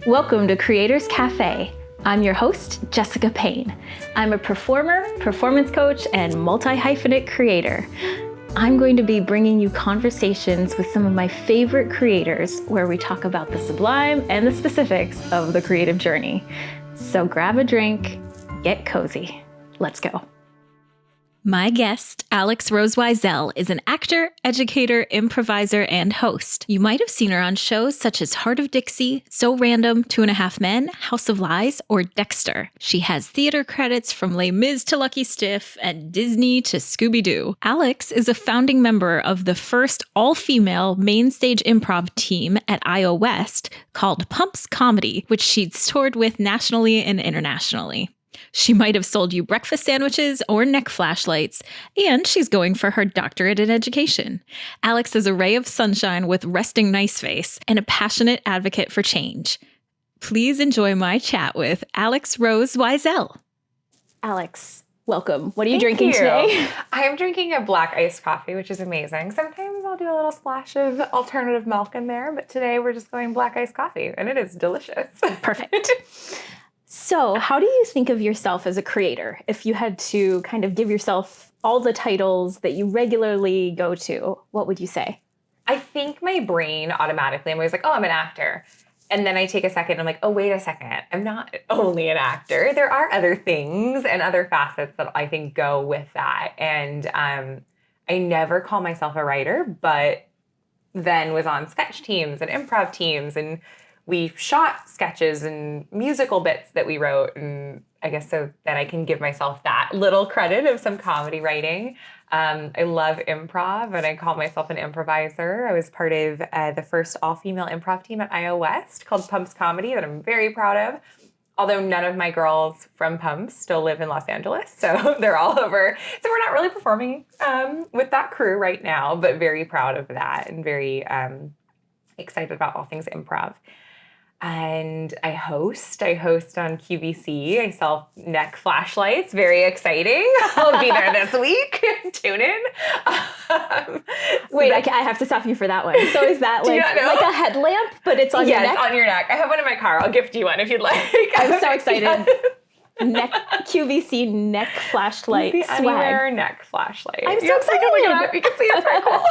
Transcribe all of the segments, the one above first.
Welcome to Creators Cafe. I'm your host, Jessica Payne. I'm a performer, performance coach, and multi-hyphenate creator. I'm going to be bringing you conversations with some of my favorite creators where we talk about the sublime and the specifics of the creative journey. So grab a drink, get cozy. Let's go. My guest, Rose Wiesel, is an actor, educator, improviser, and host. You might have seen her on shows such as Heart of Dixie, So Random, 2.5 Men, House of Lies, or Dexter. She has theater credits from Les Mis to Lucky Stiff and Disney to Scooby-Doo. Alex is a founding member of the first all-female main stage improv team at IO West called Pumps Comedy, which she's toured with nationally and internationally. She might have sold you breakfast sandwiches or neck flashlights, and she's going for her doctorate in education. Alex is a ray of sunshine with resting nice face and a passionate advocate for change. Please enjoy my chat with Rose Wiesel. Alex, welcome. What are you drinking today? I'm drinking a black iced coffee, which is amazing. Sometimes I'll do a little splash of alternative milk in there, but today we're just going black iced coffee, and it is delicious. Perfect. So how do you think of yourself as a creator? If you had to kind of give yourself all the titles that you regularly go to, what would you say? I think my brain automatically, I'm always like, oh, I'm an actor. And then I take a second, I'm like, oh, wait a second. I'm not only an actor. There are other things and other facets that I think go with that. And I never call myself a writer, but then was on sketch teams and improv teams, and we shot sketches and musical bits that we wrote, and I guess so that I can give myself that little credit of some comedy writing. I love improv, and I call myself an improviser. I was part of the first all-female improv team at IO West called Pumps Comedy that I'm very proud of, although none of my girls from Pumps still live in Los Angeles, so they're all over. So we're not really performing with that crew right now, but very proud of that and very excited about all things improv. And I host on QVC. I sell neck flashlights. Very exciting. I'll be there this week. Tune in. Wait, I have to stop you for that one. So is that like a headlamp, but it's on your neck? Yes, on your neck. I have one in my car. I'll gift you one if you'd like. I'm so excited. QVC neck flashlight the swag. Anywhere neck flashlight. I'm so excited. You can see it's very cool.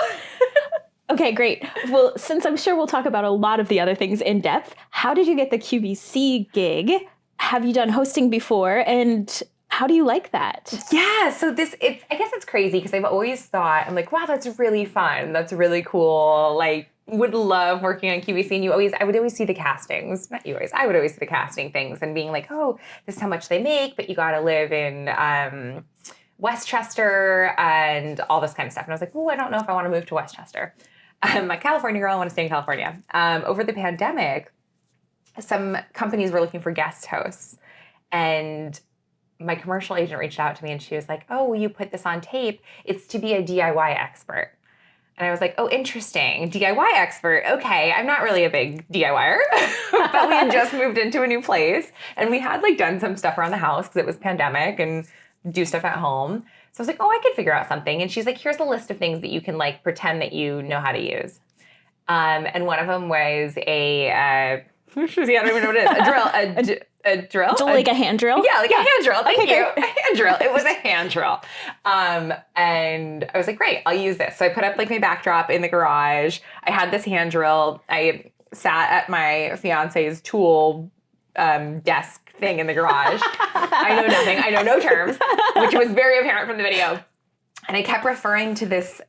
Okay, great. Well, since I'm sure we'll talk about a lot of the other things in depth, how did you get the QVC gig? Have you done hosting before? And how do you like that? Yeah, so I guess it's crazy because I've always thought, I'm like, wow, that's really fun. That's really cool. Like, would love working on QVC. And I would always see the castings. Not you always. I would always see the casting things and being like, oh, this is how much they make, but you got to live in Westchester and all this kind of stuff. And I was like, oh, I don't know if I want to move to Westchester. I'm a California girl. I want to stay in California. Over the pandemic, some companies were looking for guest hosts. And my commercial agent reached out to me and she was like, oh, will you put this on tape? It's to be a DIY expert. And I was like, oh, interesting. DIY expert. Okay. I'm not really a big DIYer, but we had just moved into a new place. And we had done some stuff around the house because it was pandemic and do stuff at home. So I was like, oh, I could figure out something. And she's like, here's a list of things that you can pretend that you know how to use. And one of them was I don't even know what it is. A drill? Like a hand drill? Yeah, a hand drill. Thank you. A hand drill. It was a hand drill. And I was like, great, I'll use this. So I put up my backdrop in the garage. I had this hand drill. I sat at my fiance's tool desk thing in the garage. I know nothing. I know no terms, which was very apparent from the video. And I kept referring to this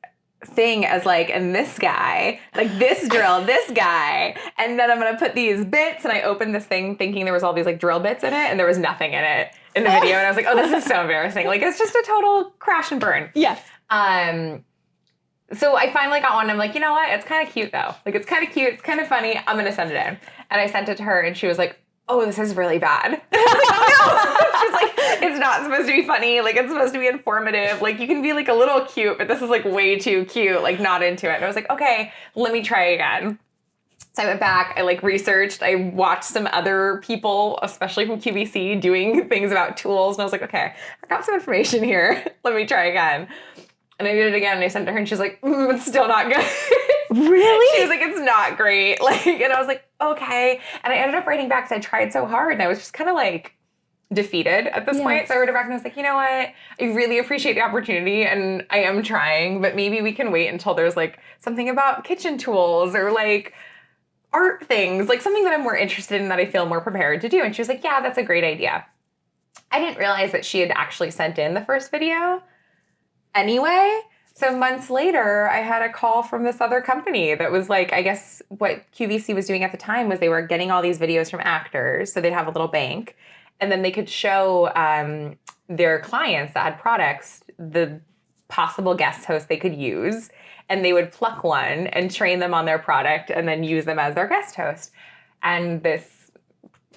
thing as and this guy, this drill, this guy. And then I'm going to put these bits. And I opened this thing thinking there was all these drill bits in it. And there was nothing in it in the video. And I was like, oh, this is so embarrassing. It's just a total crash and burn. Yeah. So I finally got one. I'm like, you know what? It's kind of cute though. It's kind of cute. It's kind of funny. I'm going to send it in. And I sent it to her and she was like, oh, this is really bad. I was like, oh no. She's like, it's not supposed to be funny. It's supposed to be informative. You can be a little cute, but this is way too cute. Not into it. And I was like, okay, let me try again. So I went back, I researched, I watched some other people, especially from QVC, doing things about tools. And I was like, okay, I got some information here. Let me try again. And I did it again and I sent it to her and she's like, it's still not good. Really? She was like, it's not great. Like, and I was like, okay. And I ended up writing back because I tried so hard and I was just kind of like defeated at this point. So I wrote back and I was like, you know what? I really appreciate the opportunity and I am trying, but maybe we can wait until there's like something about kitchen tools or like art things, like something that I'm more interested in that I feel more prepared to do. And she was like, yeah, that's a great idea. I didn't realize that she had actually sent in the first video anyway. So months later, I had a call from this other company that was like, I guess what QVC was doing at the time was they were getting all these videos from actors. So they'd have a little bank and then they could show their clients that had products the possible guest host they could use. And they would pluck one and train them on their product and then use them as their guest host. And this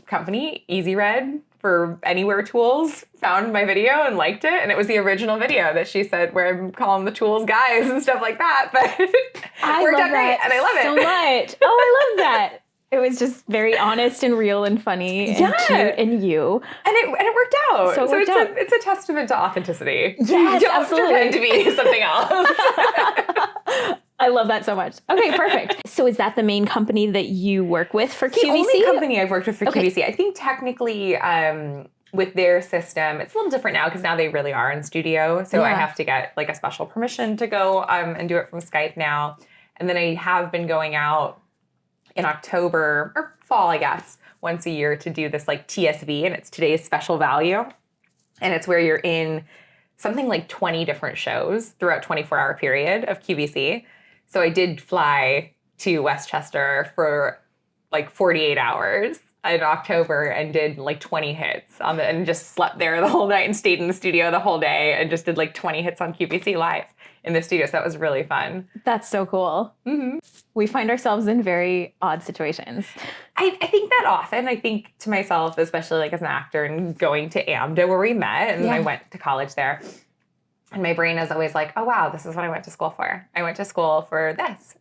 company, Easy Red for Anywhere Tools, found my video and liked it. And it was the original video that she said where I'm calling the tools guys and stuff like that. But it worked out great and I love it. So much. Oh, I love that. It was just very honest and real and funny and cute and you. And it worked out. So it's a testament to authenticity. Yes, Don't absolutely. pretend to be something else. I love that so much. Okay, perfect. So is that the main company that you work with for QVC? The only company I've worked with for QVC. I think technically with their system, it's a little different now because now they really are in studio. So I have to get like a special permission to go and do it from Skype now. And then I have been going out in October or fall, I guess, once a year to do this like TSV, and it's today's special value. And it's where you're in something like 20 different shows throughout 24-hour period of QVC. So I did fly to Westchester for like 48 hours in October and did like 20 hits and just slept there the whole night and stayed in the studio the whole day and just did like 20 hits on QVC live in the studio. So that was really fun. That's so cool. Mm-hmm. We find ourselves in very odd situations. I think that often. I think to myself, especially like as an actor and going to AMDA where we met and I went to college there. And my brain is always like, oh, wow, this is what I went to school for. I went to school for this.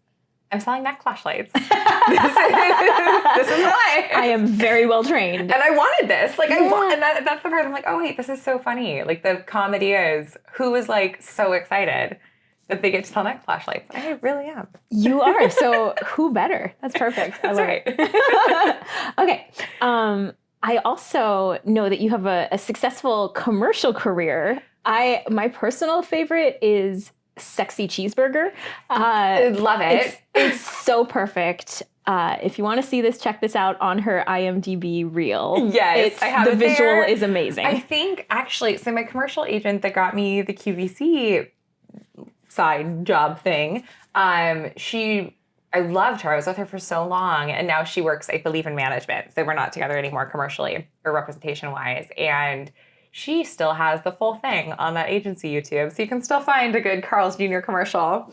I'm selling neck flashlights. this is why. I am very well trained. And I wanted this. Like, and that's the part I'm like, oh, wait, this is so funny. Like, the comedy is, who is, like, so excited that they get to sell neck flashlights? I really am. You are. So who better? That's perfect. That's right. Okay. I also know that you have a successful commercial career. My personal favorite is Sexy Cheeseburger. I love it. It's so perfect. If you want to see this, check this out on her IMDB reel. Yes, I have the it visual there. is amazing. I think actually, so my commercial agent that got me the QVC side job thing, I loved her. I was with her for so long, and now she works, I believe, in management. So we're not together anymore commercially or representation-wise. And she still has the full thing on that agency YouTube. So you can still find a good Carl's Jr. commercial.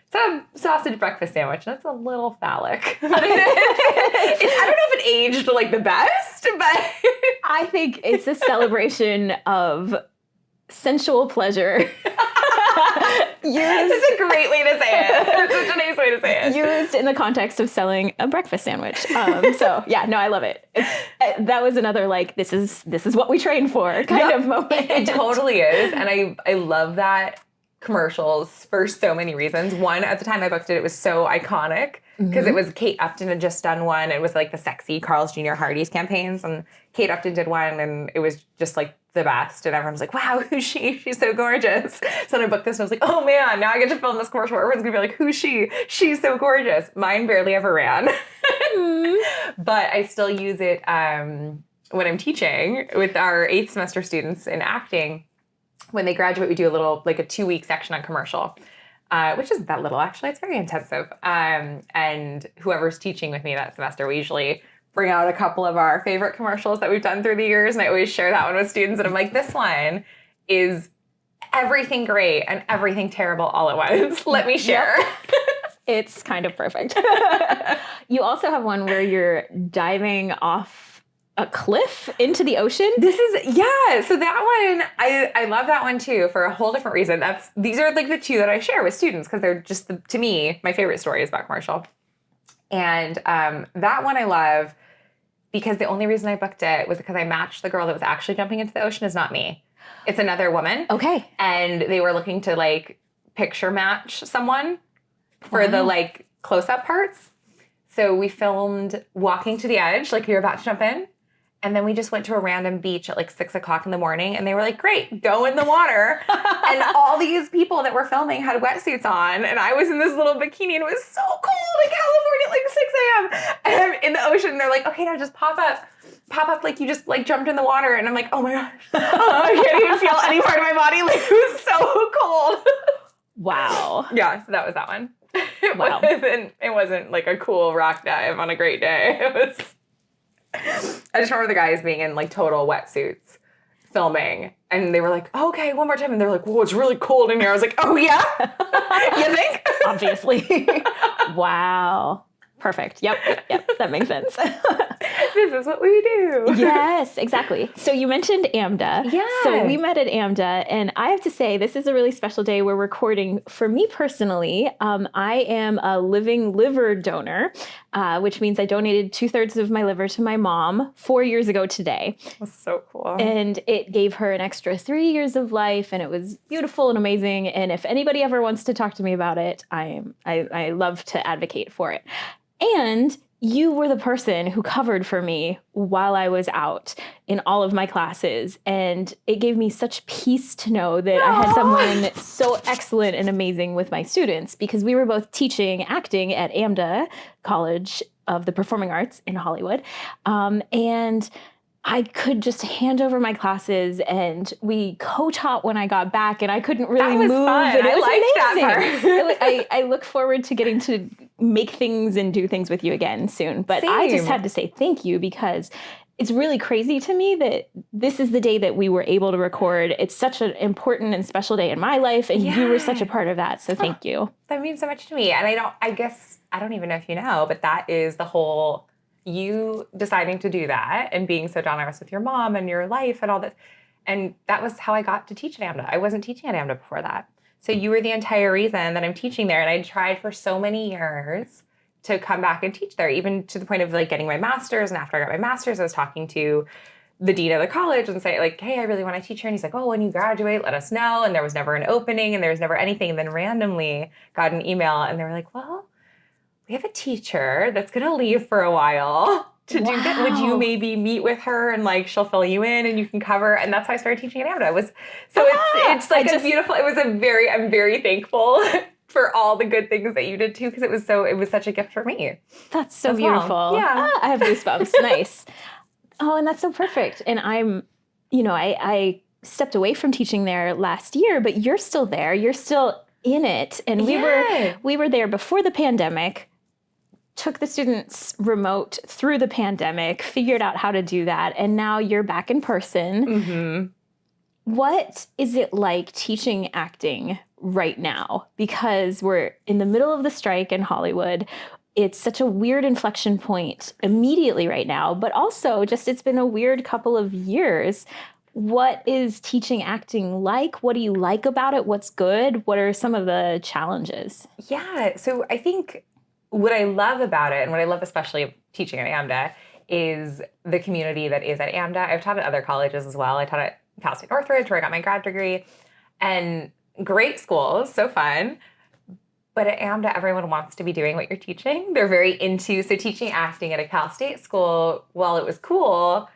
It's a sausage breakfast sandwich. That's a little phallic. I don't know if it aged like the best, but I think it's a celebration of sensual pleasure. That's a great way to say it. It's such a nice way to say it. Used in the context of selling a breakfast sandwich. So yeah, no, I love it. That was another like this is what we train for kind of moment. It totally is, and I love that commercials for so many reasons. One, at the time I booked it, it was so iconic because it was Kate Upton had just done one. It was like the sexy Carl's Jr. Hardee's campaigns, and Kate Upton did one, and it was just like the best. And everyone's like, wow, who's she? She's so gorgeous. So then I booked this and I was like, oh man, now I get to film this commercial. Everyone's gonna be like, who's she? She's so gorgeous. Mine barely ever ran. But I still use it when I'm teaching with our 8th semester students in acting. When they graduate, we do a little, like a 2-week section on commercial, which isn't that little, actually. It's very intensive. And whoever's teaching with me that semester, we usually bring out a couple of our favorite commercials that we've done through the years. And I always share that one with students. And I'm like, this one is everything great and everything terrible all at once. Let me share. Yep. It's kind of perfect. You also have one where you're diving off a cliff into the ocean. So that one, I love that one too for a whole different reason. These are like the two that I share with students because they're just, to me, my favorite stories about commercial. And that one I love because the only reason I booked it was because I matched the girl that was actually jumping into the ocean is not me. It's another woman. Okay. And they were looking to like picture match someone for the like close-up parts. So we filmed walking to the edge, like you're about to jump in. And then we just went to a random beach at like 6 o'clock in the morning, and they were like, great, go in the water. And all these people that were filming had wetsuits on, and I was in this little bikini, and it was so cold in California at like 6 a.m. And I'm in the ocean, and they're like, okay, now just pop up like you just like jumped in the water. And I'm like, oh my gosh, I can't even feel any part of my body. Like it was so cold. Wow. Yeah, so that was that one. Wow. It wasn't like a cool rock dive on a great day. It was... I just remember the guys being in like total wetsuits filming, and they were like, oh, okay, one more time. And they're like, whoa, it's really cold in here. I was like, oh yeah? You think? Obviously. Wow. Perfect. Yep. That makes sense. This is what we do. Yes, exactly. So you mentioned AMDA. Yeah. So we met at AMDA, and I have to say, this is a really special day. We're recording. For me personally, I am a living liver donor, which means I donated 2/3 of my liver to my mom 4 years ago today. That's so cool. And it gave her an extra 3 years of life, and it was beautiful and amazing. And if anybody ever wants to talk to me about it, I love to advocate for it. And you were the person who covered for me while I was out in all of my classes. And it gave me such peace to know that I had someone so excellent and amazing with my students, because we were both teaching acting at AMDA, College of the Performing Arts in Hollywood. And I could just hand over my classes, and we co-taught when I got back, and I couldn't really move. Fun. And it was that amazing. I look forward to getting to make things and do things with you again soon. But I just had to say thank you, because it's really crazy to me that this is the day that we were able to record. It's such an important and special day in my life, and you were such a part of that. So thank you. That means so much to me. And I don't even know if you know, but that is the whole... you deciding to do that and being so generous with your mom and your life and all that. And that was how I got to teach at AMDA. I wasn't teaching at AMDA before that. So you were the entire reason that I'm teaching there. And I tried for so many years to come back and teach there, even to the point of like getting my master's. And after I got my master's, I was talking to the dean of the college and say like, hey, I really want to teach here. And he's like, oh, when you graduate, let us know. And there was never an opening, and there was never anything. And then randomly got an email, and they were like, well, we have a teacher that's going to leave for a while to do that. Would you maybe meet with her, and like she'll fill you in and you can cover? And that's how I started teaching at AMDA. It's like beautiful. I'm very thankful for all the good things that you did too, because it was such a gift for me. That's so beautiful. Well. Yeah. I have goosebumps. Nice. Oh, and that's so perfect. And I stepped away from teaching there last year, but you're still there. You're still in it. And we were there before the pandemic. Took the students remote through the pandemic, figured out how to do that, and now you're back in person. Mm-hmm. What is it like teaching acting right now? Because we're in the middle of the strike in Hollywood. It's such a weird inflection point immediately right now, but also just it's been a weird couple of years. What is teaching acting like? What do you like about it? What's good? What are some of the challenges? Yeah, so I think what I love about it, and what I love especially teaching at AMDA, is the community that is at AMDA. I've taught at other colleges as well. I taught at Cal State Northridge, where I got my grad degree, and great schools, so fun. But at AMDA, everyone wants to be doing what you're teaching. They're very into, so teaching acting at a Cal State school, while it was cool,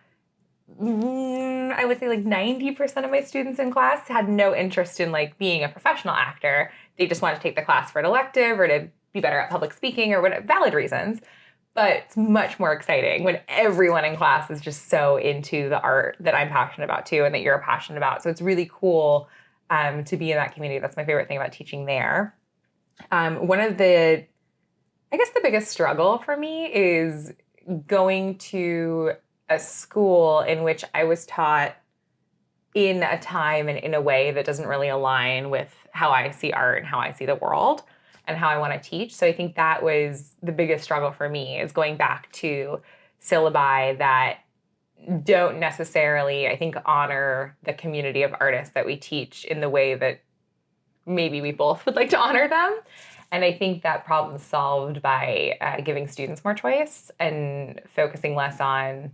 I would say like 90% of my students in class had no interest in like being a professional actor. They just wanted to take the class for an elective or to be better at public speaking or whatever, valid reasons. But it's much more exciting when everyone in class is just so into the art that I'm passionate about too, and that you're passionate about. So it's really cool to be in that community. That's my favorite thing about teaching there. One of the biggest struggle for me is going to a school in which I was taught in a time and in a way that doesn't really align with how I see art and how I see the world and how I want to teach. So I think that was the biggest struggle for me, is going back to syllabi that don't necessarily, I think, honor the community of artists that we teach in the way that maybe we both would like to honor them. And I think that problem's solved by giving students more choice and focusing less on,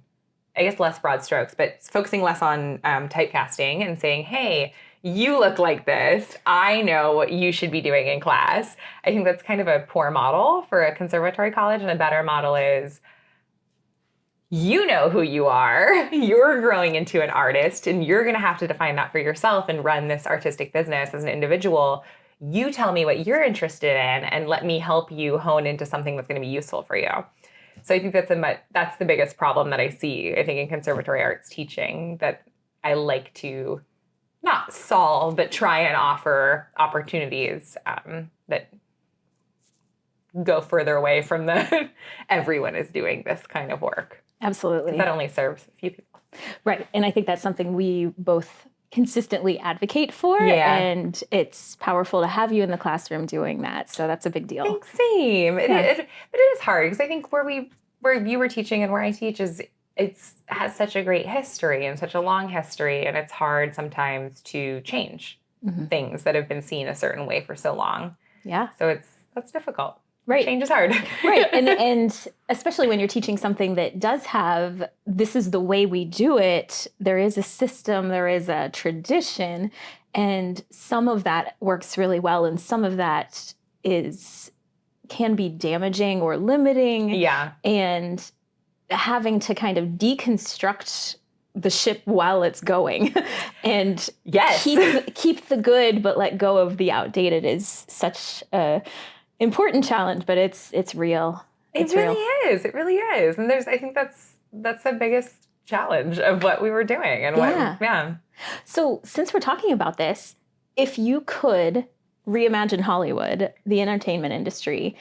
less broad strokes, but focusing less on typecasting and saying, hey, you look like this. I know what you should be doing in class. I think that's kind of a poor model for a conservatory college, and a better model is, you know who you are. You're growing into an artist, and you're going to have to define that for yourself and run this artistic business as an individual. You tell me what you're interested in, and let me help you hone into something that's going to be useful for you. So I think that's the biggest problem that I see, I think, in conservatory arts teaching, that I like to not solve, but try and offer opportunities that go further away from the everyone is doing this kind of work. Absolutely. That only serves a few people. Right. And I think that's something we both consistently advocate for. Yeah. And it's powerful to have you in the classroom doing that. So that's a big deal. Thanks, same. But it is hard, because I think where you were teaching and where I teach has such a great history and such a long history. And it's hard sometimes to change things that have been seen a certain way for so long. Yeah. So that's difficult. Right. Change is hard. Right. And especially when you're teaching something that does have, this is the way we do it. There is a system, there is a tradition, and some of that works really well. And some of that can be damaging or limiting. Yeah. And having to kind of deconstruct the ship while it's going and keep the good, but let go of the outdated is such a important challenge, but it's real. It really is. And I think that's the biggest challenge of what we were doing. And So since we're talking about this, if you could reimagine Hollywood, the entertainment industry,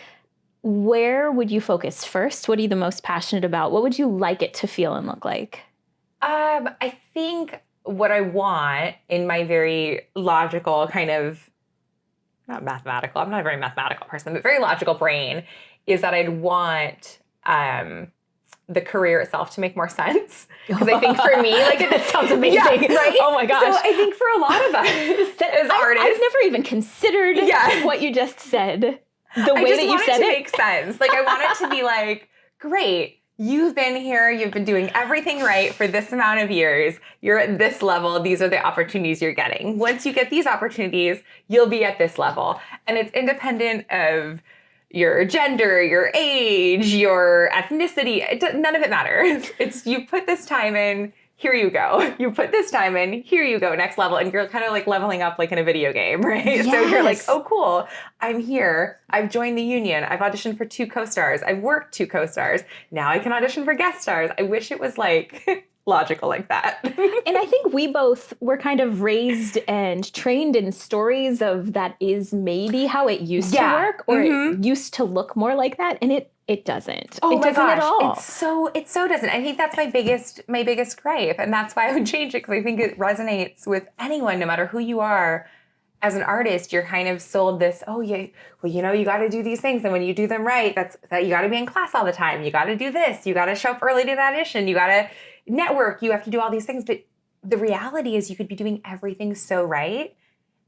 where would you focus first? What are you the most passionate about? What would you like it to feel and look like? I think what I want, in my very logical kind of, not mathematical, I'm not a very mathematical person, but very logical brain, is that I'd want the career itself to make more sense. Because I think for me, that sounds amazing. Yeah, right? Oh my gosh. So I think for a lot of us as artists, I've never even considered what you just said. The way that you said it makes sense. I want it to be great. You've been here, you've been doing everything right for this amount of years. You're at this level. These are the opportunities you're getting. Once you get these opportunities, you'll be at this level. And it's independent of your gender, your age, your ethnicity. None of it matters. It's you put this time in, here you go. You put this time in, here you go, next level. And you're kind of leveling up in a video game, right? Yes. So you're oh, cool. I'm here. I've joined the union. I've auditioned for 2 co-stars. I've worked 2 co-stars. Now I can audition for guest stars. I wish it was logical like that. And I think we both were kind of raised and trained in stories of that is maybe how it used to work, or it used to look more like that. And it doesn't. Oh, it doesn't at all. It so doesn't. I think that's my biggest gripe, and that's why I would change it, because I think it resonates with anyone, no matter who you are. As an artist, you're kind of sold this, you got to do these things, and when you do them right, that you got to be in class all the time. You got to do this. You got to show up early to the audition. You got to network. You have to do all these things. But the reality is, you could be doing everything so right,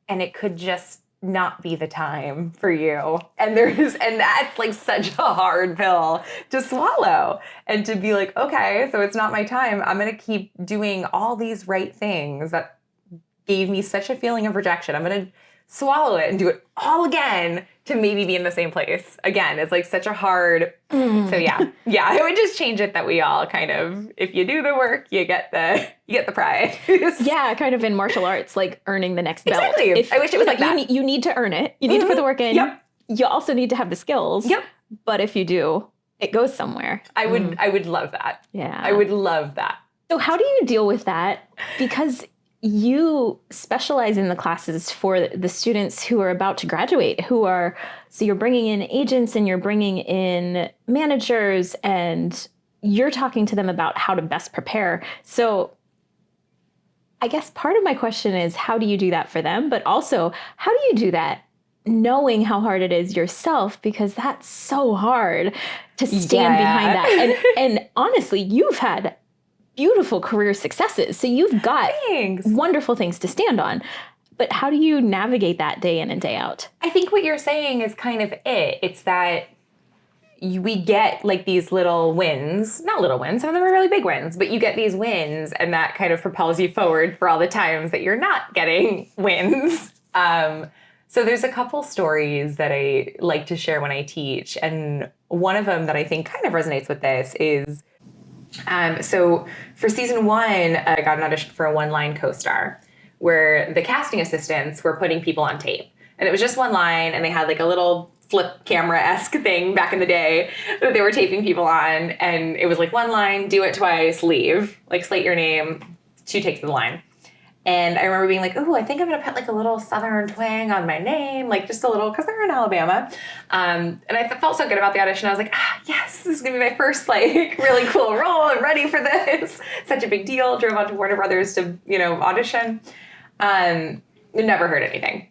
and it could just not be the time for you. And that's such a hard pill to swallow, and to be okay, so it's not my time. I'm going to keep doing all these right things that gave me such a feeling of rejection. I'm going to swallow it and do it all again to maybe be in the same place again. It's such a hard, so I would just change it that we all kind of, if you do the work, you get the prize. Yeah, kind of in martial arts, earning the next belt. Exactly. I wish it was that. You need to earn it. You need to put the work in. Yep. You also need to have the skills. Yep. But if you do, it goes somewhere. I would love that. Yeah. I would love that. So how do you deal with that? Because you specialize in the classes for the students who are about to graduate, so you're bringing in agents and you're bringing in managers, and you're talking to them about how to best prepare. So I guess part of my question is, how do you do that for them? But also, how do you do that knowing how hard it is yourself? Because that's so hard to stand behind that. And honestly, you've had beautiful career successes. So you've got wonderful things to stand on. But how do you navigate that day in and day out? I think what you're saying is kind of it. It's that we get like these little wins, not little wins, some of them are really big wins, but you get these wins and that kind of propels you forward for all the times that you're not getting wins. So there's a couple stories that I like to share when I teach. And one of them that I think kind of resonates with this is, so for season 1, I got an audition for a one-line co-star where the casting assistants were putting people on tape. And it was just one line, and they had like a little flip camera-esque thing back in the day that they were taping people on. And it was like one line, do it twice, leave. Like slate your name, 2 takes of the line. And I remember being like, ooh, I think I'm going to put like a little Southern twang on my name, like just a little, because they're in Alabama. And I felt so good about the audition. I was like, yes, this is going to be my first like really cool role. I'm ready for this. Such a big deal. Drove out to Warner Brothers to, audition. Never heard anything.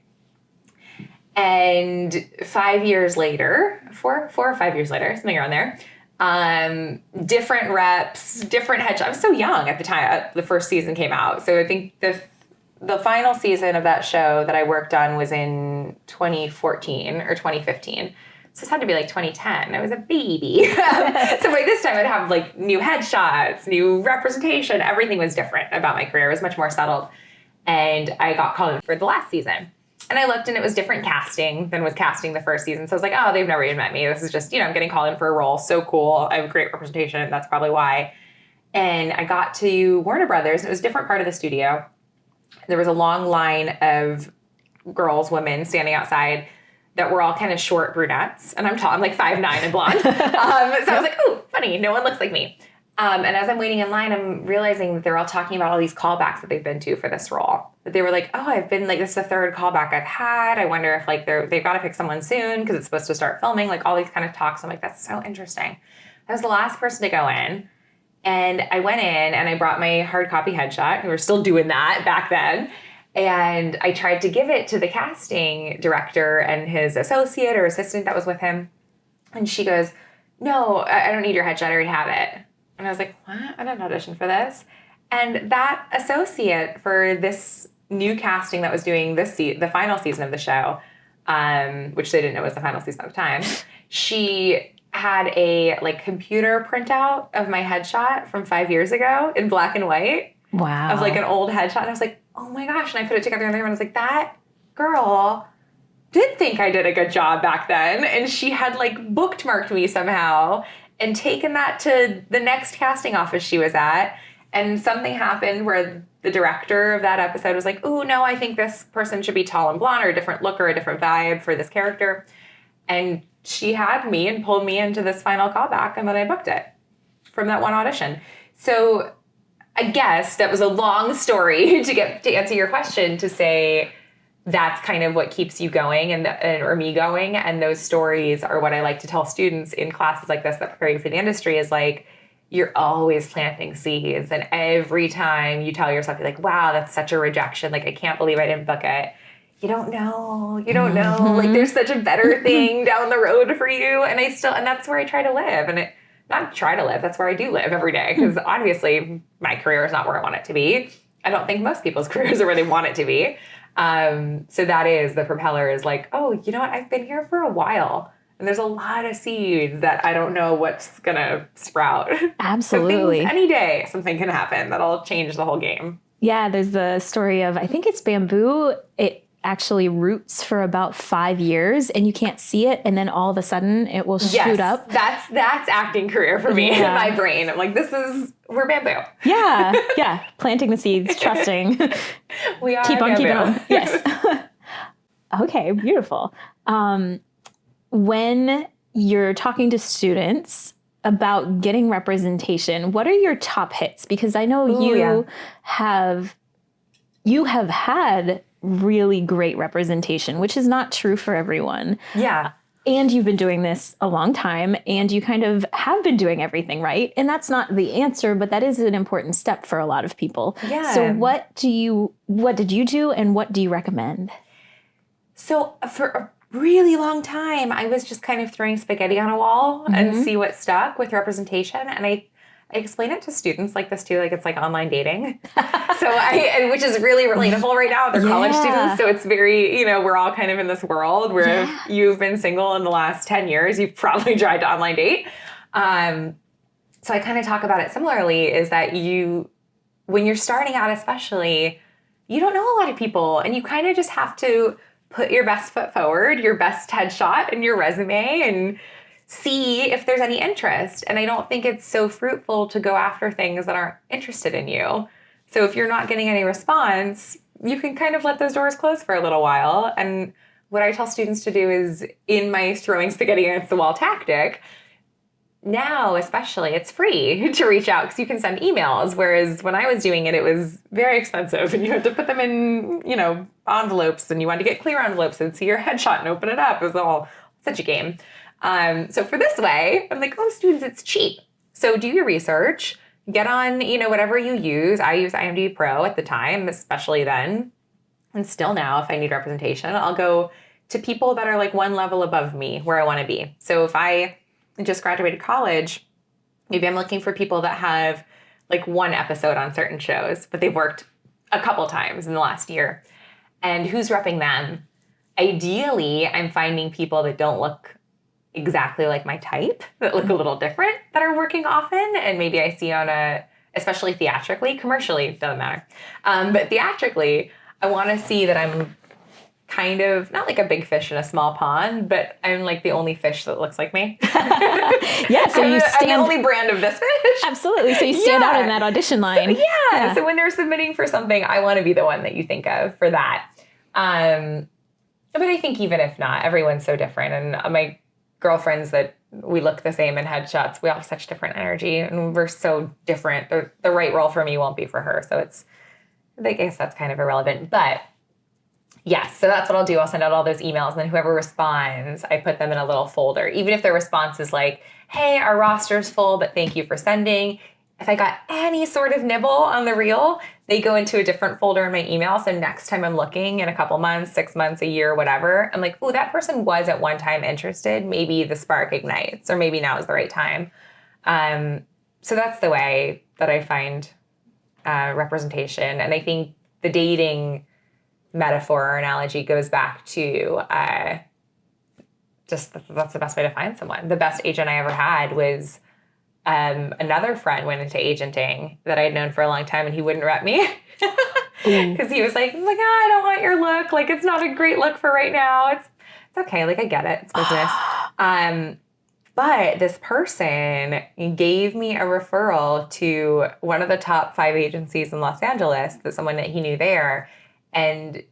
And 5 years later, 4 or 5 years later, something around there, different reps, different headshots. I was so young at the time the first season came out. So I think the final season of that show that I worked on was in 2014 or 2015. So it had to be like 2010. I was a baby. So by this time I'd have like new headshots, new representation. Everything was different about my career. It was much more settled. And I got called in for the last season. And I looked and it was different casting than was casting the first season. So I was like, oh, they've never even met me. This is just, I'm getting called in for a role. So cool. I have great representation. That's probably why. And I got to Warner Brothers. And it was a different part of the studio. There was a long line of girls, women standing outside that were all kind of short brunettes. And I'm tall. I'm like 5'9" and blonde. So I was like, oh, funny. No one looks like me. And as I'm waiting in line, I'm realizing that they're all talking about all these callbacks that they've been to for this role. That they were like, oh, I've been like, this is the 3rd callback I've had. I wonder if like they've got to pick someone soon because it's supposed to start filming, like all these kind of talks. I'm like, that's so interesting. I was the last person to go in. And I went in and I brought my hard copy headshot. We were still doing that back then. And I tried to give it to the casting director and his associate or assistant that was with him. And she goes, no, I don't need your headshot. I already have it. And I was like, what? I didn't audition for this. And that associate for this new casting that was doing the final season of the show, which they didn't know was the final season at the time, she had a like computer printout of my headshot from 5 years ago in black and white. Wow. Of like an old headshot. And I was like, oh my gosh. And I put it together and I was like, that girl did think I did a good job back then. And she had like bookmarked me somehow and taken that to the next casting office she was at. And something happened where the director of that episode was like, ooh, no, I think this person should be tall and blonde or a different look or a different vibe for this character. And she had me and pulled me into this final callback, and then I booked it from that one audition. So I guess that was a long story to answer your question, to say that's kind of what keeps you going or me going. And those stories are what I like to tell students in classes like this that prepare you for the industry, is like, you're always planting seeds. And every time you tell yourself, you're like, wow, that's such a rejection. Like, I can't believe I didn't book it. You don't know. Mm-hmm. Like, there's such a better thing down the road for you. And that's where I try to live. And not try to live, that's where I do live every day. Because obviously my career is not where I want it to be. I don't think most people's careers are where they want it to be. So that is the propeller, is like, oh, you know what? I've been here for a while. And there's a lot of seeds that I don't know what's going to sprout. Absolutely. Any day, something can happen that'll change the whole game. Yeah, there's the story of, I think it's bamboo. It actually roots for about 5 years and you can't see it. And then all of a sudden it will shoot up. That's acting career for me in my brain. I'm like, we're bamboo. Yeah. Planting the seeds, trusting. We are Keep on bamboo. keeping on. Yes. Okay, beautiful. When you're talking to students about getting representation, what are your top hits? Because I know you have had really great representation, which is not true for everyone. Yeah. And you've been doing this a long time, and you kind of have been doing everything right. And that's not the answer, but that is an important step for a lot of people. Yeah. So what did you do, and what do you recommend? So for a really long time, I was just kind of throwing spaghetti on a wall and see what stuck with representation. And I I explain it to students like this too, like it's like online dating. Which is really relatable right now. They're college students. So it's very, we're all kind of in this world where if you've been single in the last 10 years, you've probably tried to online date. So I kind of talk about it similarly, is that when you're starting out especially, you don't know a lot of people, and you kind of just have to put your best foot forward, your best headshot in your resume, and see if there's any interest. And I don't think it's so fruitful to go after things that aren't interested in you. So if you're not getting any response, you can kind of let those doors close for a little while. And what I tell students to do is, in my throwing spaghetti against the wall tactic, now especially, it's free to reach out because you can send emails. Whereas when I was doing it, it was very expensive and you had to put them in, envelopes, and you wanted to get clear envelopes and see your headshot and open it up. It was all such a game. So for this way, I'm like, students, it's cheap. So do your research, get on, whatever you use. I use IMDB Pro at the time, especially then. And still now, if I need representation, I'll go to people that are like one level above me where I want to be. So if I just graduated college, maybe I'm looking for people that have like one episode on certain shows, but they've worked a couple times in the last year. And who's repping them? Ideally, I'm finding people that don't look exactly like my type, that look a little different, that are working often. And maybe I see especially theatrically, commercially, doesn't matter. But theatrically, I want to see that I'm kind of not like a big fish in a small pond, but I'm like the only fish that looks like me. So I'm the only brand of this fish. Absolutely. So you stand out in that audition line. So when they're submitting for something, I want to be the one that you think of for that. But I think even if not, everyone's so different. And my girlfriends that we look the same in headshots, we all have such different energy and we're so different. The right role for me won't be for her. So I guess that's kind of irrelevant. But yes, so that's what I'll do. I'll send out all those emails, and then whoever responds, I put them in a little folder. Even if their response is like, hey, our roster's full, but thank you for sending. If I got any sort of nibble on the reel, they go into a different folder in my email. So next time I'm looking in a couple months, 6 months, a year, whatever, I'm like, oh, that person was at one time interested. Maybe the spark ignites, or maybe now is the right time. So that's the way that I find representation. And I think the dating metaphor or analogy goes back to that's the best way to find someone. The best agent I ever had was another friend went into agenting that I had known for a long time, and he wouldn't rep me because he was like, I don't want your look. Like, it's not a great look for right now. It's okay. Like, I get it. It's business. But this person gave me a referral to one of the top 5 agencies in Los Angeles, someone that he knew there. And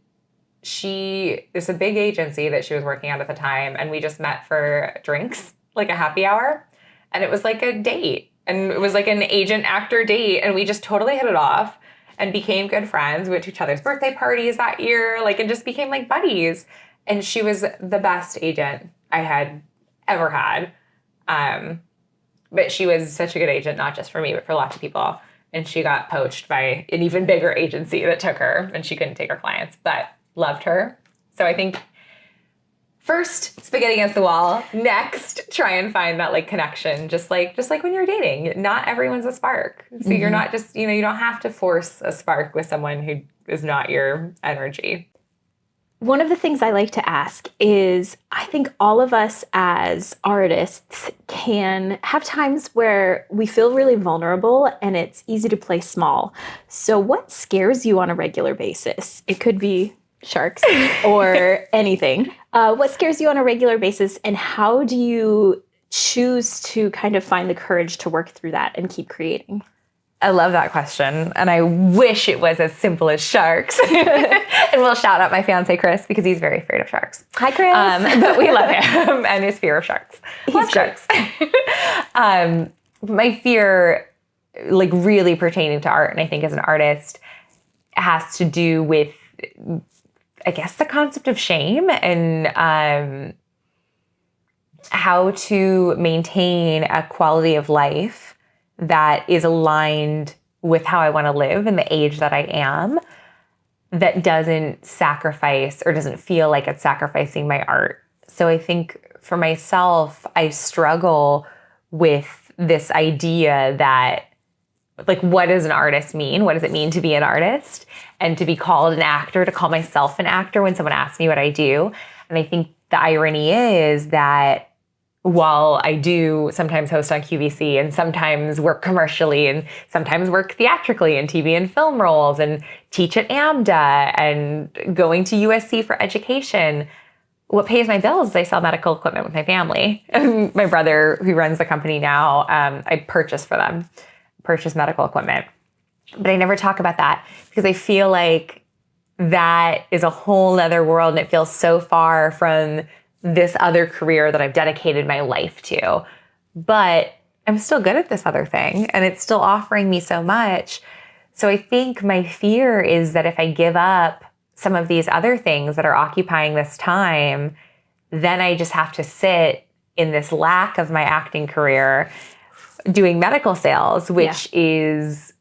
it's a big agency that she was working at the time. And we just met for drinks, like a happy hour. And it was like a date. And it was like an agent-actor date. And we just totally hit it off and became good friends. We went to each other's birthday parties that year, and just became like buddies. And she was the best agent I had ever had. But she was such a good agent, not just for me, but for lots of people. And she got poached by an even bigger agency that took her, and she couldn't take her clients, but loved her. So I think first, spaghetti against the wall. Next, try and find that connection, just like when you're dating. Not everyone's a spark. So you're not just, you don't have to force a spark with someone who is not your energy. One of the things I like to ask is, I think all of us as artists can have times where we feel really vulnerable and it's easy to play small. So what scares you on a regular basis? It could be sharks or anything. What scares you on a regular basis, and how do you choose to kind of find the courage to work through that and keep creating? I love that question, and I wish it was as simple as sharks. And we'll shout out my fiance, Chris, because he's very afraid of sharks. Hi, Chris. But we love him and his fear of sharks. Love sharks. My fear, really pertaining to art, and I think as an artist, has to do with, I guess, the concept of shame and how to maintain a quality of life that is aligned with how I want to live and the age that I am, that doesn't sacrifice or doesn't feel like it's sacrificing my art. So I think for myself, I struggle with this idea that, like, what does an artist mean? What does it mean to be an artist? And to be called an actor, to call myself an actor when someone asks me what I do. And I think the irony is that while I do sometimes host on QVC and sometimes work commercially and sometimes work theatrically in TV and film roles and teach at AMDA and going to USC for education, what pays my bills is I sell medical equipment with my family. And my brother, who runs the company now, I purchase medical equipment. But I never talk about that because I feel like that is a whole nother world and it feels so far from this other career that I've dedicated my life to. But I'm still good at this other thing and it's still offering me so much. So I think my fear is that if I give up some of these other things that are occupying this time, then I just have to sit in this lack of my acting career doing medical sales, which is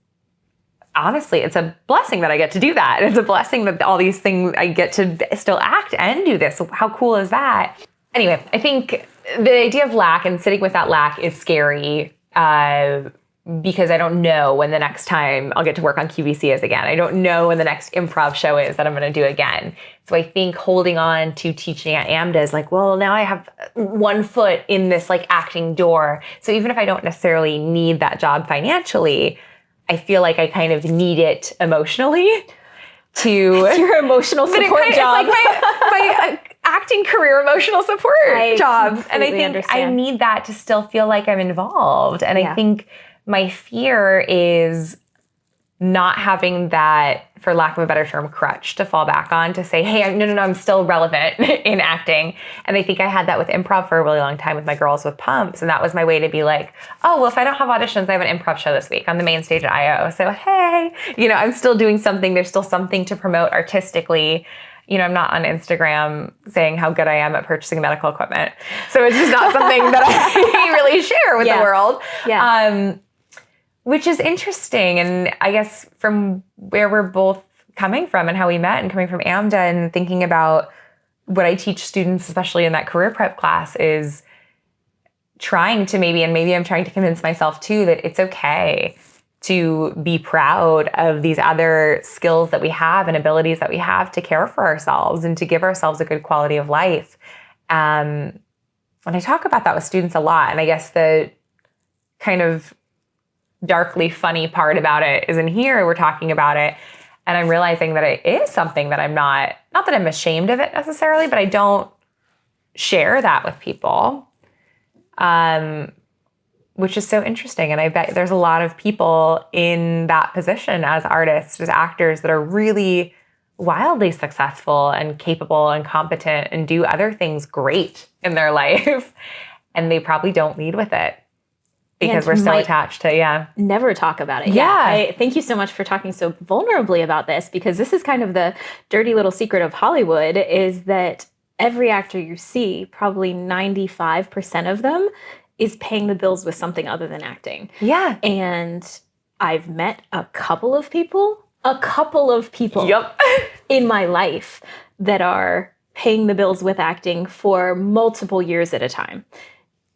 honestly, it's a blessing that I get to do that. It's a blessing that all these things I get to still act and do this. How cool is that? Anyway, I think the idea of lack and sitting with that lack is scary because I don't know when the next time I'll get to work on QVC is again. I don't know when the next improv show is that I'm going to do again. So I think holding on to teaching at AMDA is like, well, now I have one foot in this like acting door. So even if I don't necessarily need that job financially, I feel like I kind of need it emotionally to... It's your emotional support job. It's like my acting career emotional support job. And I think I need that to still feel like I'm involved. And I think my fear is not having that, for lack of a better term, crutch to fall back on to say, hey, no, I'm still relevant in acting. And I think I had that with improv for a really long time with my Girls with Pumps. And that was my way to be like, oh, well, if I don't have auditions, I have an improv show this week on the main stage at IO. So, hey, I'm still doing something. There's still something to promote artistically. I'm not on Instagram saying how good I am at purchasing medical equipment. So it's just not something that I really share with the world. Yeah. Which is interesting. And I guess from where we're both coming from and how we met and coming from AMDA and thinking about what I teach students, especially in that career prep class, is trying to maybe I'm trying to convince myself too, that it's okay to be proud of these other skills that we have and abilities that we have to care for ourselves and to give ourselves a good quality of life. And I talk about that with students a lot. And I guess the kind of darkly funny part about it is in here, we're talking about it. And I'm realizing that it is something that I'm not that I'm ashamed of it necessarily, but I don't share that with people. Which is so interesting. And I bet there's a lot of people in that position as artists, as actors, that are really wildly successful and capable and competent and do other things great in their life. And they probably don't lead with it because we're so attached to, never talk about it. Thank you so much for talking so vulnerably about this, because this is kind of the dirty little secret of Hollywood, is that every actor you see, probably 95% of them, is paying the bills with something other than acting. Yeah. And I've met a couple of people in my life that are paying the bills with acting for multiple years at a time.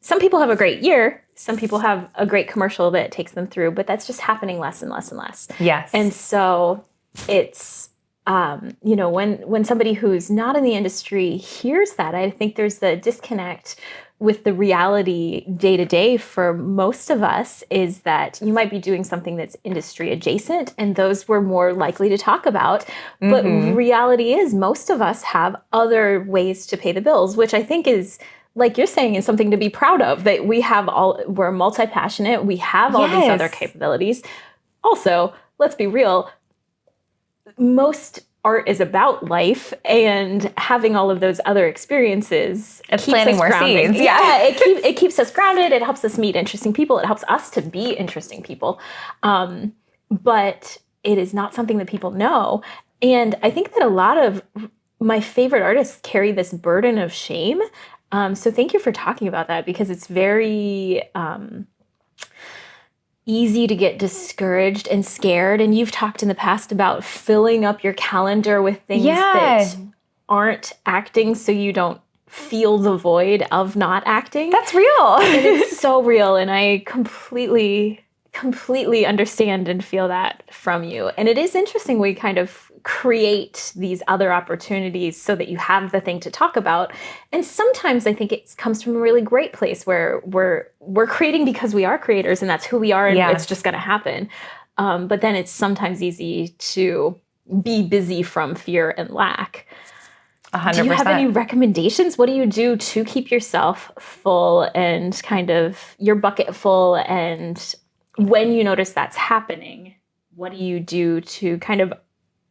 Some people have a great year. Some people have a great commercial that takes them through, but that's just happening less and less and less. Yes. And so it's, when somebody who's not in the industry hears that, I think there's the disconnect with the reality day to day for most of us, is that you might be doing something that's industry adjacent, and those we're more likely to talk about. Mm-hmm. But reality is most of us have other ways to pay the bills, which I think is, like you're saying, is something to be proud of, that we're multi-passionate, we have all these other capabilities. Also, let's be real, most art is about life, and having all of those other experiences keeps planting more seeds. It keeps us grounded. It helps us meet interesting people. It helps us to be interesting people. But it is not something that people know. And I think that a lot of my favorite artists carry this burden of shame. So thank you for talking about that, because it's very easy to get discouraged and scared. And you've talked in the past about filling up your calendar with things that aren't acting, so you don't feel the void of not acting. That's real. And it's so real. And I completely understand and feel that from you. And it is interesting we kind of create these other opportunities so that you have the thing to talk about. And sometimes I think it comes from a really great place where we're creating because we are creators and that's who we are and it's just going to happen. But then it's sometimes easy to be busy from fear and lack. 100%. Do you have any recommendations? What do you do to keep yourself full and kind of your bucket full? And when you notice that's happening, what do you do to kind of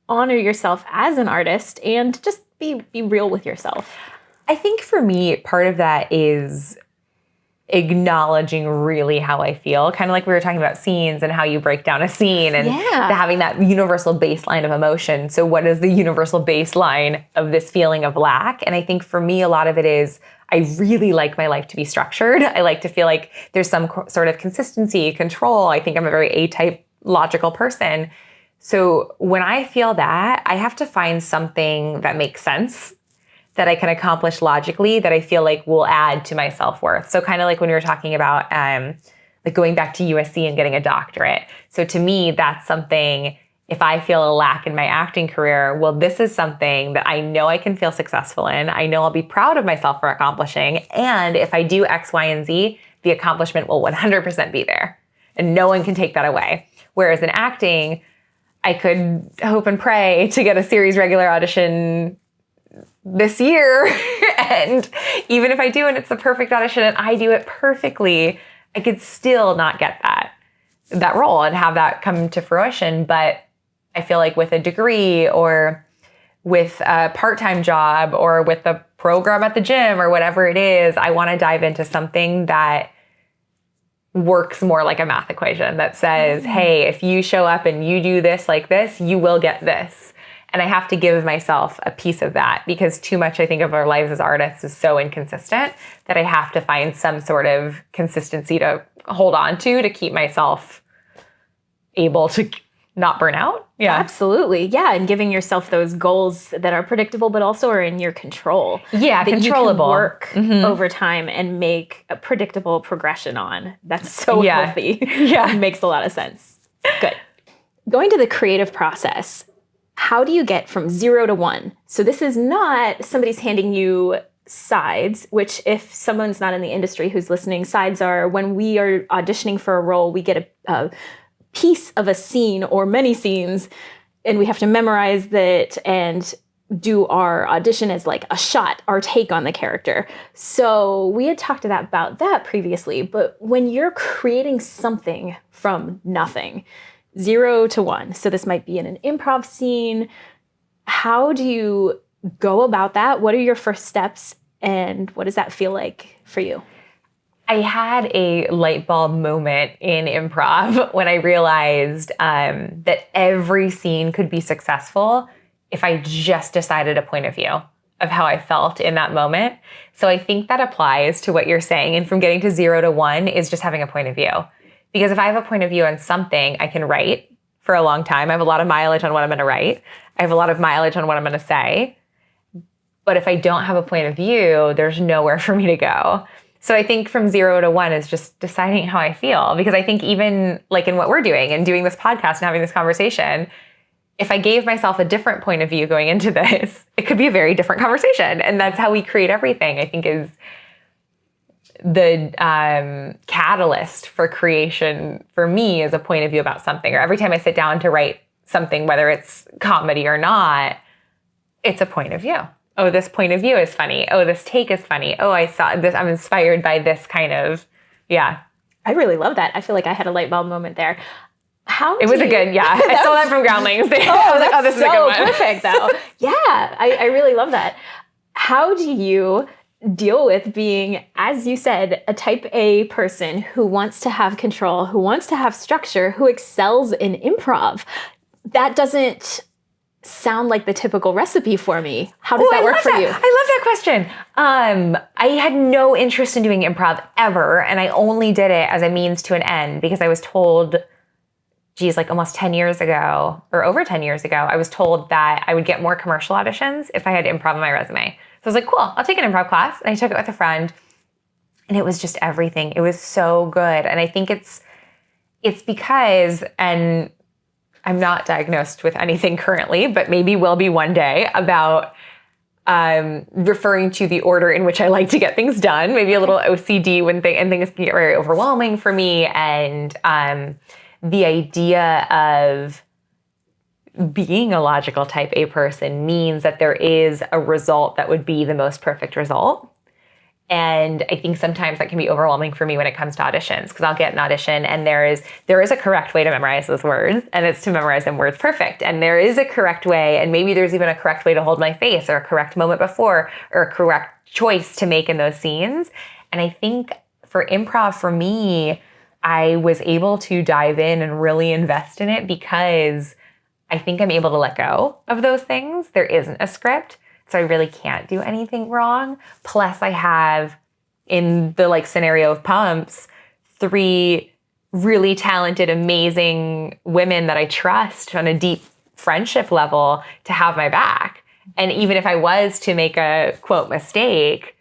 honor yourself as an artist and just be real with yourself? I think for me, part of that is acknowledging really how I feel. Kind of like we were talking about scenes and how you break down a scene and having that universal baseline of emotion. So what is the universal baseline of this feeling of lack? And I think for me, a lot of it is I really like my life to be structured. I like to feel like there's some sort of consistency, control. I think I'm a very A-type logical person. So when I feel that, I have to find something that makes sense, that I can accomplish logically, that I feel like will add to my self-worth. So kind of like when we were talking about like going back to USC and getting a doctorate. So to me, that's something, if I feel a lack in my acting career, well, this is something that I know I can feel successful in. I know I'll be proud of myself for accomplishing. And if I do X, Y, and Z, the accomplishment will 100% be there. And no one can take that away. Whereas in acting, I could hope and pray to get a series regular audition this year. And even if I do and it's the perfect audition and I do it perfectly, I could still not get that role and have that come to fruition. But I feel like with a degree or with a part-time job or with a program at the gym or whatever it is, I want to dive into something that works more like a math equation that says, hey, if you show up and you do this like this, you will get this. And I have to give myself a piece of that because too much, I think, of our lives as artists is so inconsistent that I have to find some sort of consistency to hold on to keep myself able to not burn out. Yeah, absolutely. Yeah. And giving yourself those goals that are predictable, but also are in your control. Yeah, that controllable. You can work over time and make a predictable progression on. That's so healthy. Yeah. It makes a lot of sense. Good. Going to the creative process. How do you get from 0 to 1? So this is not somebody's handing you sides, which if someone's not in the industry who's listening, sides are when we are auditioning for a role, we get a piece of a scene or many scenes, and we have to memorize that and do our audition as like a shot, our take on the character. So we had talked about that previously, but when you're creating something from nothing, 0 to 1. So this might be in an improv scene. How do you go about that? What are your first steps? And what does that feel like for you? I had a light bulb moment in improv when I realized that every scene could be successful if I just decided a point of view of how I felt in that moment. So I think that applies to what you're saying. And from getting to 0 to 1 is just having a point of view. Because if I have a point of view on something, I can write for a long time. I have a lot of mileage on what I'm going to write. I have a lot of mileage on what I'm going to say. But if I don't have a point of view, there's nowhere for me to go. So I think from 0 to 1 is just deciding how I feel. Because I think even like in what we're doing and doing this podcast and having this conversation, if I gave myself a different point of view going into this, it could be a very different conversation. And that's how we create everything, I think, is the catalyst for creation for me is a point of view about something. Or every time I sit down to write something, whether it's comedy or not, it's a point of view. Oh, this point of view is funny. Oh, this take is funny. Oh, I saw this. I'm inspired by this kind of, yeah. I really love that. I feel like I had a light bulb moment there. It was a good, yeah. I stole that from Groundlings. I was like, oh, this is a good one. Perfect, though. Yeah, I really love that. How do you deal with being, as you said, a type A person who wants to have control, who wants to have structure, who excels in improv? That doesn't sound like the typical recipe for me. How does that work for you? I love that question. I had no interest in doing improv ever, and I only did it as a means to an end because I was told, like almost 10 years ago or over 10 years ago, I was told that I would get more commercial auditions if I had improv on my resume. I was like, cool, I'll take an improv class. And I took it with a friend, and it was just everything. It was so good. And I think it's because, and I'm not diagnosed with anything currently, but maybe will be one day, about referring to the order in which I like to get things done, maybe a little OCD when things can get very overwhelming for me. And the idea of being a logical type A person means that there is a result that would be the most perfect result. And I think sometimes that can be overwhelming for me when it comes to auditions, because I'll get an audition and there is a correct way to memorize those words, and it's to memorize them words perfect. And there is a correct way, and maybe there's even a correct way to hold my face, or a correct moment before, or a correct choice to make in those scenes. And I think for improv, for me, I was able to dive in and really invest in it because I think I'm able to let go of those things. There isn't a script. So I really can't do anything wrong. Plus I have, in the scenario of Pumps, 3 really talented, amazing women that I trust on a deep friendship level to have my back. And even if I was to make a quote mistake,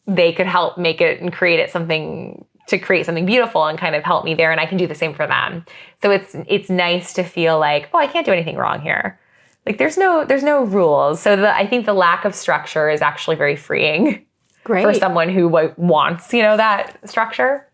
they could help make it and create something beautiful and kind of help me there. And I can do the same for them. So it's nice to feel like, oh, I can't do anything wrong here. There's no rules. So I think the lack of structure is actually very freeing. Great. For someone who wants, that structure.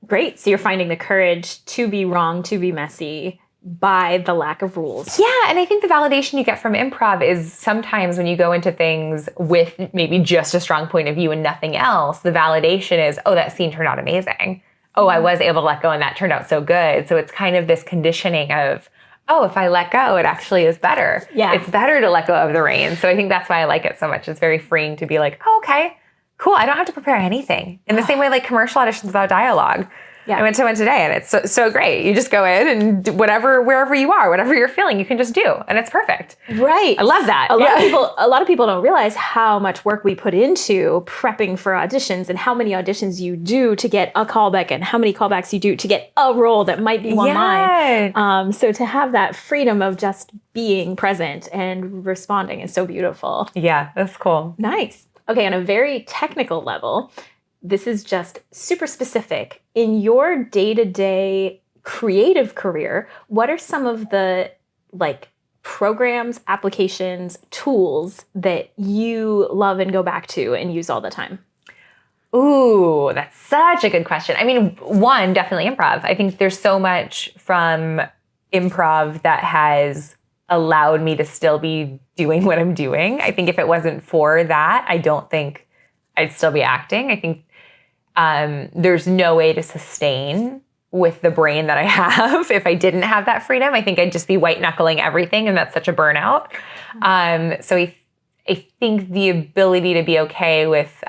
Great. So you're finding the courage to be wrong, to be messy by the lack of rules. Yeah. And I think the validation you get from improv is sometimes when you go into things with maybe just a strong point of view and nothing else, the validation is, oh, that scene turned out amazing. Oh, I was able to let go and that turned out so good. So it's kind of this conditioning of, oh, if I let go, it actually is better. Yeah. It's better to let go of the reins. So I think that's why I like it so much. It's very freeing to be like, oh, okay, cool. I don't have to prepare anything. In the same way, commercial auditions without dialogue. Yeah. I went to one today and it's so great. You just go in and do wherever you are, whatever you're feeling, you can just do. And it's perfect. Right. I love that. A lot of people don't realize how much work we put into prepping for auditions and how many auditions you do to get a callback and how many callbacks you do to get a role that might be one line. So to have that freedom of just being present and responding is so beautiful. Yeah, that's cool. Nice. Okay, on a very technical level, this is just super specific. In your day-to-day creative career, what are some of the programs, applications, tools that you love and go back to and use all the time? Ooh, that's such a good question. I mean, one, definitely improv. I think there's so much from improv that has allowed me to still be doing what I'm doing. I think if it wasn't for that, I don't think I'd still be acting. I think there's no way to sustain with the brain that I have if I didn't have that freedom. I think I'd just be white knuckling everything, and that's such a burnout. So I think the ability to be okay with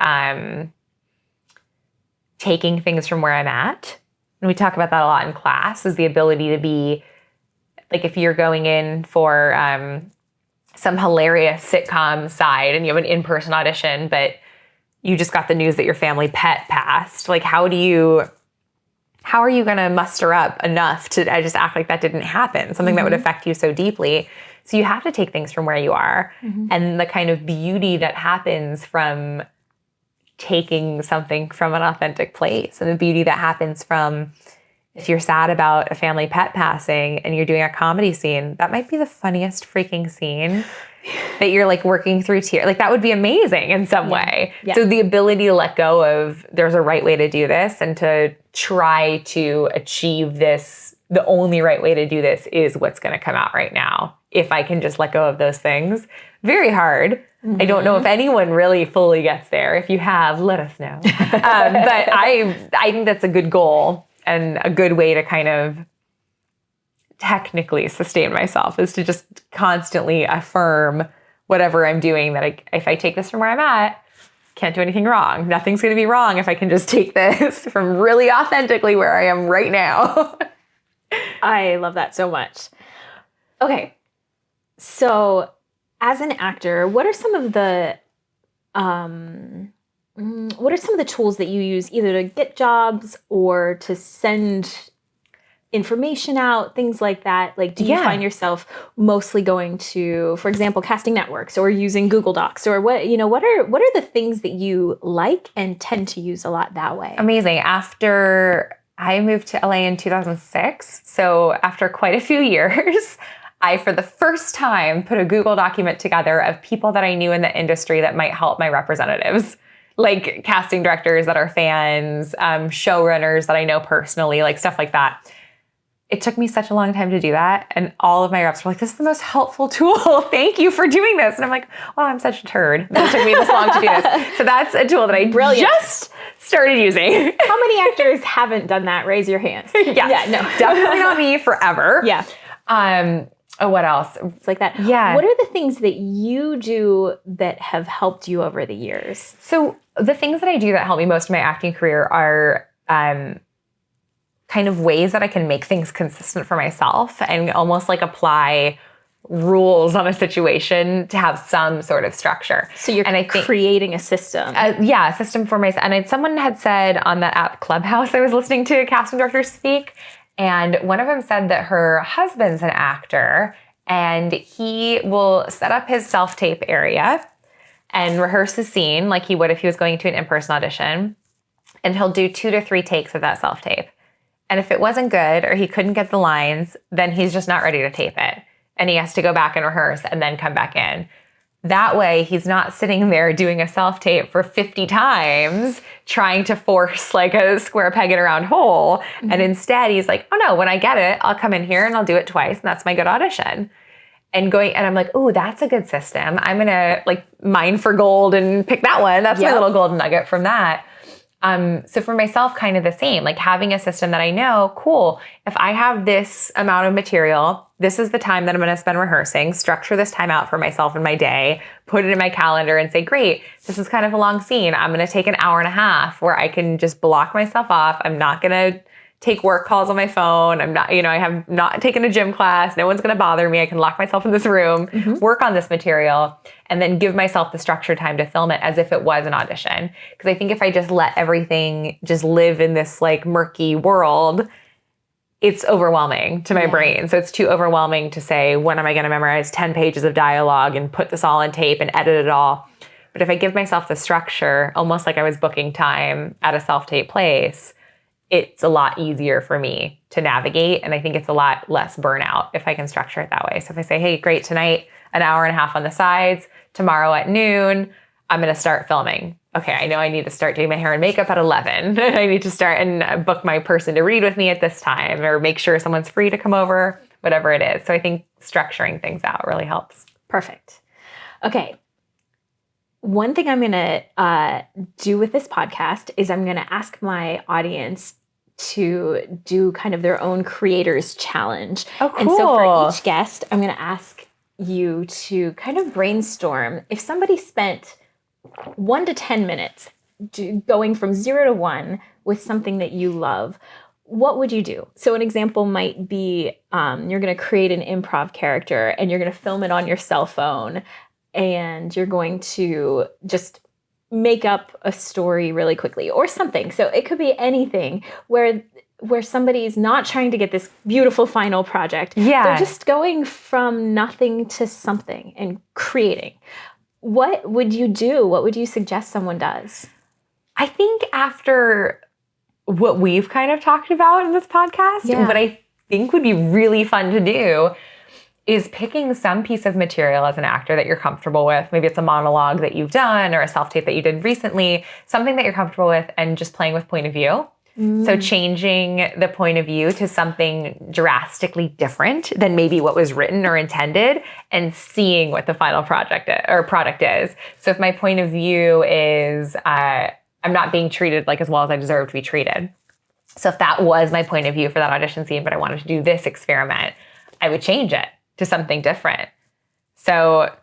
taking things from where I'm at, and we talk about that a lot in class, is the ability to be if you're going in for some hilarious sitcom side and you have an in-person audition, but you just got the news that your family pet passed. How are you going to muster up enough to just act like that didn't happen? Something that would affect you so deeply. So you have to take things from where you are. And the kind of beauty that happens from taking something from an authentic place, and the beauty that happens from, if you're sad about a family pet passing and you're doing a comedy scene, that might be the funniest freaking scene that you're working through tears. That would be amazing in some way. Yeah. So the ability to let go of, there's a right way to do this, and to try to achieve this, the only right way to do this is what's going to come out right now. If I can just let go of those things. Very hard. I don't know if anyone really fully gets there. If you have, let us know. But I think that's a good goal and a good way to kind of technically sustain myself, is to just constantly affirm whatever I'm doing, that if I take this from where I'm at, can't do anything wrong. Nothing's going to be wrong if I can just take this from really authentically where I am right now. I love that so much. Okay. So as an actor, what are some of the tools that you use either to get jobs or to send information out, things like that? Like, do you find yourself mostly going to, for example, casting networks or using Google Docs, or what are the things that you like and tend to use a lot that way? Amazing. After I moved to LA in 2006, so after quite a few years, I, for the first time, put a Google document together of people that I knew in the industry that might help my representatives, like casting directors that are fans, showrunners that I know personally, like stuff like that. It took me such a long time to do that. And all of my reps were like, this is the most helpful tool. Thank you for doing this. And I'm like, well, I'm such a turd that it took me this long to do this. So that's a tool that I just started using. How many actors haven't done that? Raise your hands. Yeah, no, definitely not me forever. Yeah. What else? It's like that. Yeah. What are the things that you do that have helped you over the years? So the things that I do that help me most in my acting career are kind of ways that I can make things consistent for myself and almost like apply rules on a situation to have some sort of structure. So you're creating a system. A system for myself. And someone had said on that app Clubhouse, I was listening to a casting director speak, and one of them said that her husband's an actor and he will set up his self-tape area and rehearse the scene like he would if he was going to an in-person audition. And he'll do 2 to 3 takes of that self-tape. And if it wasn't good or he couldn't get the lines, then he's just not ready to tape it. And he has to go back and rehearse and then come back in. That way, he's not sitting there doing a self-tape for 50 times, trying to force like a square peg in a round hole. Mm-hmm. And instead, he's like, oh no, when I get it, I'll come in here and I'll do it twice. And that's my good audition. And I'm like, oh, that's a good system. I'm going to like mine for gold and pick that one. That's my little golden nugget from that. So for myself, kind of the same, like having a system that I know, cool, if I have this amount of material, this is the time that I'm going to spend rehearsing, structure this time out for myself in my day, put it in my calendar and say, great, this is kind of a long scene. I'm going to take an hour and a half where I can just block myself off. I'm not going to take work calls on my phone. I'm not, I have not taken a gym class. No one's going to bother me. I can lock myself in this room, work on this material, and then give myself the structured time to film it as if it was an audition. Because I think if I just let everything just live in this like murky world, it's overwhelming to my brain. So it's too overwhelming to say, when am I going to memorize 10 pages of dialogue and put this all on tape and edit it all? But if I give myself the structure, almost like I was booking time at a self-tape place, it's a lot easier for me to navigate. And I think it's a lot less burnout if I can structure it that way. So if I say, hey, great, tonight, an hour and a half on the sides, tomorrow at noon, I'm going to start filming. Okay, I know I need to start doing my hair and makeup at 11. I need to start and book my person to read with me at this time, or make sure someone's free to come over, whatever it is. So I think structuring things out really helps. Perfect. Okay. One thing I'm going to do with this podcast is I'm going to ask my audience to do kind of their own creators challenge. Oh, cool. And so for each guest, I'm going to ask you to kind of brainstorm. If somebody spent 1 to 10 minutes going from 0 to 1 with something that you love, what would you do? So an example might be you're going to create an improv character and you're going to film it on your cell phone, and you're going to just make up a story really quickly or something. So it could be anything where somebody's not trying to get this beautiful final project. Yeah. They're just going from nothing to something and creating. What would you do? What would you suggest someone does? I think after what we've kind of talked about in this podcast, what I think would be really fun to do is picking some piece of material as an actor that you're comfortable with. Maybe it's a monologue that you've done or a self-tape that you did recently, something that you're comfortable with, and just playing with point of view. So changing the point of view to something drastically different than maybe what was written or intended, and seeing what the final product is. So if my point of view is I'm not being treated like as well as I deserve to be treated. So if that was my point of view for that audition scene, but I wanted to do this experiment, I would change it to something different. So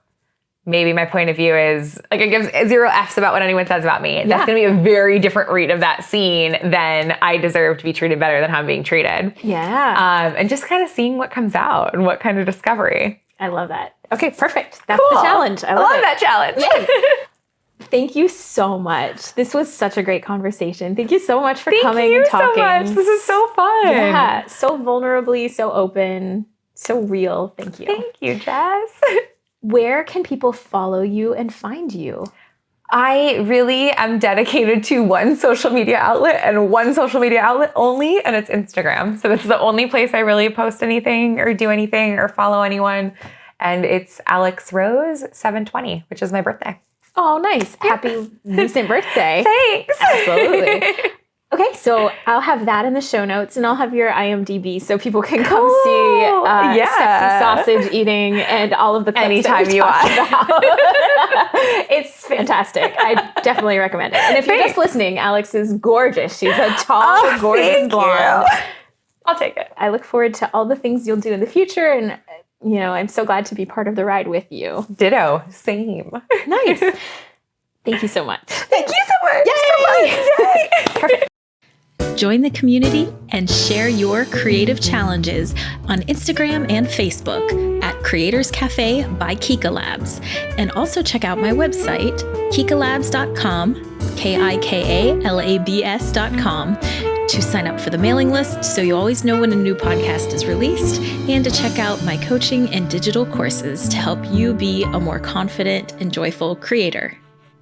maybe my point of view is, like, I give 0 Fs about what anyone says about me. Yeah. That's going to be a very different read of that scene than I deserve to be treated better than how I'm being treated. Yeah. And just kind of seeing what comes out and what kind of discovery. I love that. Okay, perfect. That's the challenge. I love that challenge. Thank you so much. This was such a great conversation. Thank you so much for coming you and talking. so much. This is so fun. Yeah, so vulnerably, so open, so real. Thank you. Thank you, Jess. Where can people follow you and find you? I really am dedicated to one social media outlet and one social media outlet only, and it's Instagram. So this is the only place I really post anything or do anything or follow anyone. And it's Alex Rose 720, which is my birthday. Oh, nice. Happy recent birthday. Thanks. Absolutely. Okay, so I'll have that in the show notes, and I'll have your IMDb so people can come see sexy sausage eating and all of the clips anytime you want. It's fantastic. I definitely recommend it. And if you're just listening, Alex is gorgeous. She's a tall, gorgeous blonde. I'll take it. I look forward to all the things you'll do in the future, and I'm so glad to be part of the ride with you. Ditto. Same. Nice. Thank you so much. Thank you so much. Yay! Yay! Perfect. Join the community and share your creative challenges on Instagram and Facebook at Creators Cafe by Kika Labs. And also check out my website, kikalabs.com, KIKALABS.com, to sign up for the mailing list so you always know when a new podcast is released, and to check out my coaching and digital courses to help you be a more confident and joyful creator.